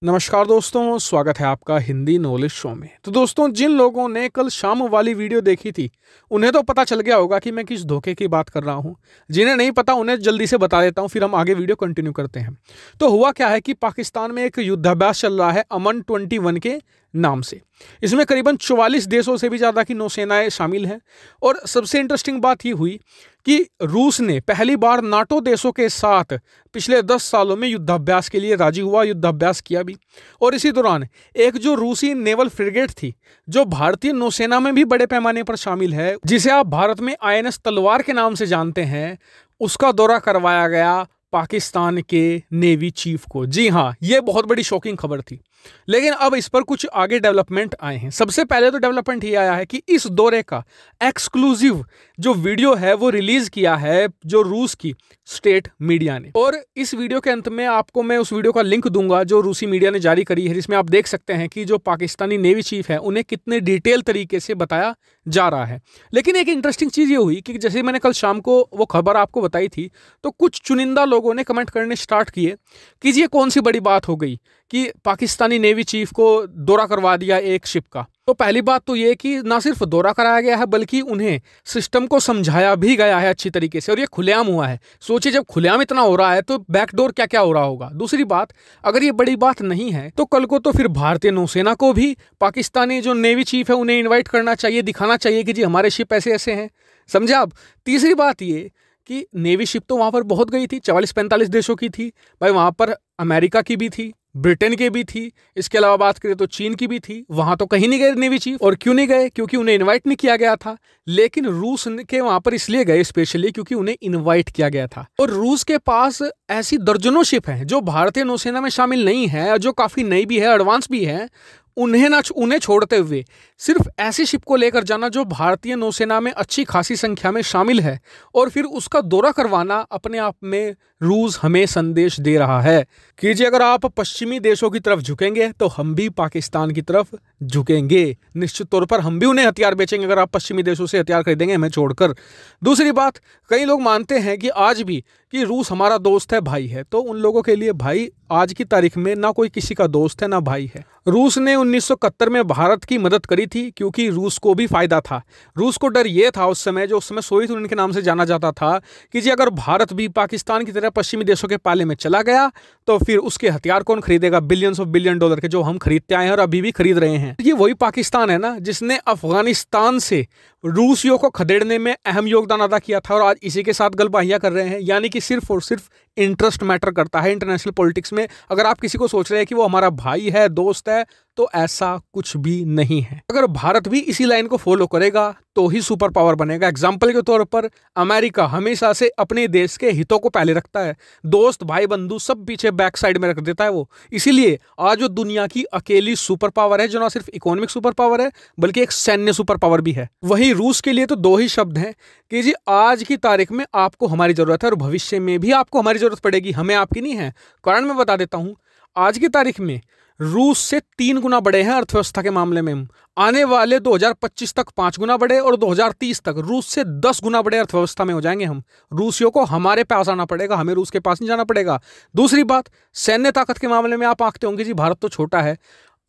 नमस्कार दोस्तों, स्वागत है आपका हिंदी नॉलेज शो में। तो दोस्तों, जिन लोगों ने कल शाम वाली वीडियो देखी थी उन्हें तो पता चल गया होगा कि मैं किस धोखे की बात कर रहा हूं। जिन्हें नहीं पता उन्हें जल्दी से बता देता हूं, फिर हम आगे वीडियो कंटिन्यू करते हैं। तो हुआ क्या है कि पाकिस्तान में एक युद्धाभ्यास चल रहा है अमन 21 के नाम से। इसमें करीबन 44 देशों से भी ज़्यादा की नौसेनाएं शामिल हैं। और सबसे इंटरेस्टिंग बात ये हुई कि रूस ने पहली बार नाटो देशों के साथ पिछले 10 सालों में युद्धाभ्यास के लिए राजी हुआ, युद्धाभ्यास किया भी। और इसी दौरान एक जो रूसी नेवल फ्रिगेट थी, जो भारतीय नौसेना में भी बड़े पैमाने पर शामिल है, जिसे आप भारत में आईएनएस तलवार के नाम से जानते हैं, उसका दौरा करवाया गया पाकिस्तान के नेवी चीफ को। जी हाँ, यह बहुत बड़ी शॉकिंग खबर थी। लेकिन अब इस पर कुछ आगे डेवलपमेंट आए हैं। सबसे पहले तो डेवलपमेंट ये आया है कि इस दौरे का एक्सक्लूसिव जो वीडियो है वो रिलीज किया है जो रूस की स्टेट मीडिया ने। और इस वीडियो के अंत में आपको मैं उस वीडियो का लिंक दूंगा जो रूसी मीडिया ने जारी करी है, जिसमें आप देख सकते हैं कि जो पाकिस्तानी नेवी चीफ है उन्हें कितने डिटेल तरीके से बताया जा रहा है। लेकिन एक इंटरेस्टिंग चीज ये हुई कि जैसे मैंने कल शाम को वो खबर आपको बताई थी, तो कुछ चुनिंदा लोगों ने कमेंट करने स्टार्ट किए कि ये कौन सी बड़ी बात हो गई कि पाकिस्तानी नेवी चीफ को दौरा करवा दिया एक शिप का। तो पहली बात तो ये कि ना सिर्फ दौरा कराया गया है बल्कि उन्हें सिस्टम को समझाया भी गया है अच्छी तरीके से, और ये खुलेआम हुआ है। सोचिए, जब खुलेआम इतना हो रहा है तो बैकडोर क्या क्या हो रहा होगा। दूसरी बात, अगर ये बड़ी बात नहीं है तो कल को तो फिर भारतीय नौसेना को भी पाकिस्तानी जो नेवी चीफ है उन्हें इन्वाइट करना चाहिए, दिखाना चाहिए कि जी हमारे शिप ऐसे ऐसे हैं। समझे आप। तीसरी बात ये कि नेवी शिप तो वहां पर बहुत गई थी, 44-45 देशों की थी भाई। वहां पर अमेरिका की भी थी, ब्रिटेन की भी थी, इसके अलावा बात करें तो चीन की भी थी। वहां तो कहीं नहीं गए नेवी चीफ। और क्यों नहीं गए? क्योंकि उन्हें इनवाइट नहीं किया गया था। लेकिन रूस के वहां पर इसलिए गए स्पेशली क्योंकि उन्हें इनवाइट किया गया था। और रूस के पास ऐसी दर्जनों शिप हैं जो भारतीय नौसेना में शामिल नहीं है, जो काफी नई भी है, एडवांस भी है। उन्हें छोड़ते हुए सिर्फ ऐसी शिप को लेकर जाना जो भारतीय नौसेना में अच्छी खासी संख्या में शामिल है, और फिर उसका दौरा करवाना, अपने आप में रूस हमें संदेश दे रहा है कि जी अगर आप पश्चिमी देशों की तरफ झुकेंगे तो हम भी पाकिस्तान की तरफ झुकेंगे। निश्चित तौर पर हम भी उन्हें हथियार बेचेंगे अगर आप पश्चिमी देशों से हथियार खरीदेंगे हमें छोड़कर। दूसरी बात, कई लोग मानते हैं कि आज भी कि रूस हमारा दोस्त है, भाई है। तो उन लोगों के लिए भाई आज की तारीख में ना कोई किसी का दोस्त है ना भाई है। रूस ने 1971 में भारत की मदद करी थी क्योंकि रूस को भी फायदा था। रूस को डर ये था उस समय, जो उस समय सोवियत यूनियन के नाम से जाना जाता था, कि जी अगर भारत भी पाकिस्तान की तरह पश्चिमी देशों के पाले में चला गया तो फिर उसके हथियार कौन खरीदेगा, बिलियंस ऑफ बिलियन डॉलर के, जो हम खरीदते आए हैं और अभी भी खरीद रहे हैं। ये वही पाकिस्तान है ना जिसने अफगानिस्तान से रूसियों को खदेड़ने में अहम योगदान अदा किया था, और आज इसी के साथ गलबाहियां कर रहे हैं। यानी कि सिर्फ और सिर्फ इंटरेस्ट मैटर करता है इंटरनेशनल पॉलिटिक्स में। अगर आप किसी को सोच रहे हैं कि वो हमारा भाई है, दोस्त है, तो ऐसा कुछ भी नहीं है। अगर भारत भी इसी लाइन को फॉलो करेगा तो ही सुपर पावर बनेगा। एग्जाम्पल के तौर पर अमेरिका हमेशा से अपने देश के हितों को पहले रखता है, दोस्त भाई बंधु सब पीछे बैक साइड में रख देता है वो। इसीलिए आज जो दुनिया की अकेली सुपर पावर है, जो ना सिर्फ इकोनॉमिक सुपर पावर है बल्कि एक सैन्य सुपर पावर भी है। वही रूस के लिए तो दो ही शब्द हैं कि जी आज की तारीख में आपको हमारी जरूरत है और भविष्य में भी आपको हमारी जरूरत पड़ेगी, हमें आपकी नहीं है। कारण मैं बता देता हूं, आज की तारीख में रूस से 3 गुना बड़े हैं अर्थव्यवस्था के मामले में। आने वाले 2025 तक 5 गुना बड़े, और 2030 तक रूस से 10 गुना बड़े अर्थव्यवस्था में हो जाएंगे हम। रूसियों को हमारे पास आना पड़ेगा, हमें रूस के पास नहीं जाना पड़ेगा। दूसरी बात, सैन्य ताकत के मामले में आप आंकते होंगे जी भारत तो छोटा है।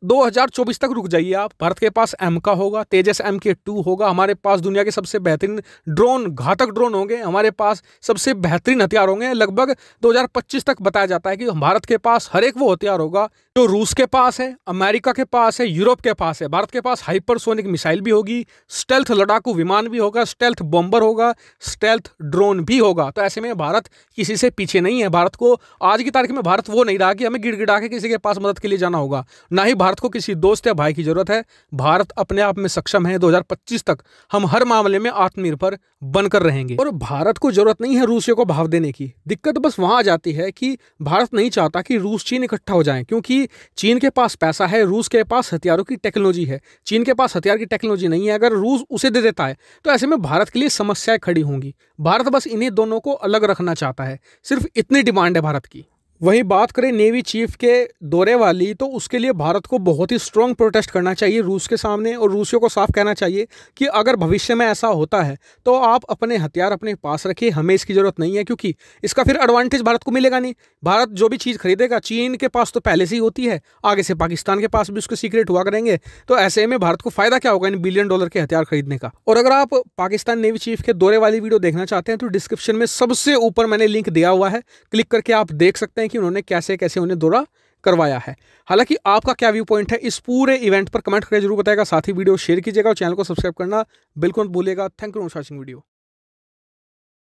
2024 तक रुक जाइए आप, भारत के पास एम का होगा, तेजस MK2 होगा, हमारे पास दुनिया के सबसे बेहतरीन ड्रोन, घातक ड्रोन होंगे, हमारे पास सबसे बेहतरीन हथियार होंगे। लगभग 2025 तक बताया जाता है कि भारत के पास हर एक वो हथियार होगा जो रूस के पास है, अमेरिका के पास है, यूरोप के पास है। भारत के पास हाइपरसोनिक मिसाइल भी होगी, स्टेल्थ लड़ाकू विमान भी होगा, स्टेल्थ बॉम्बर होगा, स्टेल्थ ड्रोन भी होगा। तो ऐसे में भारत किसी से पीछे नहीं है। भारत को आज की तारीख में भारत वो नहीं रहा कि हमें गिड़गिड़ा के किसी के पास मदद के लिए जाना होगा। ना ही भारत को किसी दोस्त या भाई की जरूरत है। भारत अपने आप में सक्षम है। 2025 तक हम हर मामले में आत्मनिर्भर बनकर रहेंगे, और भारत को जरूरत नहीं है रूसियों को भाव देने की। दिक्कत बस वहां आ जाती है कि भारत नहीं चाहता कि रूस चीन इकट्ठा हो जाएं, क्योंकि चीन के पास पैसा है, रूस के पास हथियारों की टेक्नोलॉजी है। चीन के पास हथियार की टेक्नोलॉजी नहीं है। अगर रूस उसे दे देता है तो ऐसे में भारत के लिए समस्याएं खड़ी होंगी। भारत बस इन्हीं दोनों को अलग रखना चाहता है, सिर्फ इतनी डिमांड है भारत की। वहीं बात करें नेवी चीफ के दौरे वाली, तो उसके लिए भारत को बहुत ही स्ट्रॉन्ग प्रोटेस्ट करना चाहिए रूस के सामने, और रूसियों को साफ कहना चाहिए कि अगर भविष्य में ऐसा होता है तो आप अपने हथियार अपने पास रखिए, हमें इसकी जरूरत नहीं है, क्योंकि इसका फिर एडवांटेज भारत को मिलेगा नहीं। भारत जो भी चीज़ खरीदेगा चीन के पास तो पहले से ही होती है, आगे से पाकिस्तान के पास भी उसके सीक्रेट हुआ करेंगे, तो ऐसे में भारत को फायदा क्या होगा इन बिलियन डॉलर के हथियार खरीदने का। और अगर आप पाकिस्तान नेवी चीफ के दौरे वाली वीडियो देखना चाहते हैं तो डिस्क्रिप्शन में सबसे ऊपर मैंने लिंक दिया हुआ है, क्लिक करके आप देख सकते हैं कि उन्होंने कैसे कैसे उन्हें दौरा करवाया है। हालांकि आपका क्या व्यू पॉइंट है इस पूरे इवेंट पर, कमेंट करके जरूर बताएगा, साथ ही वीडियो शेयर कीजिएगा और चैनल को सब्सक्राइब करना बिल्कुल मत भूलिएगा। Thank you for watching video.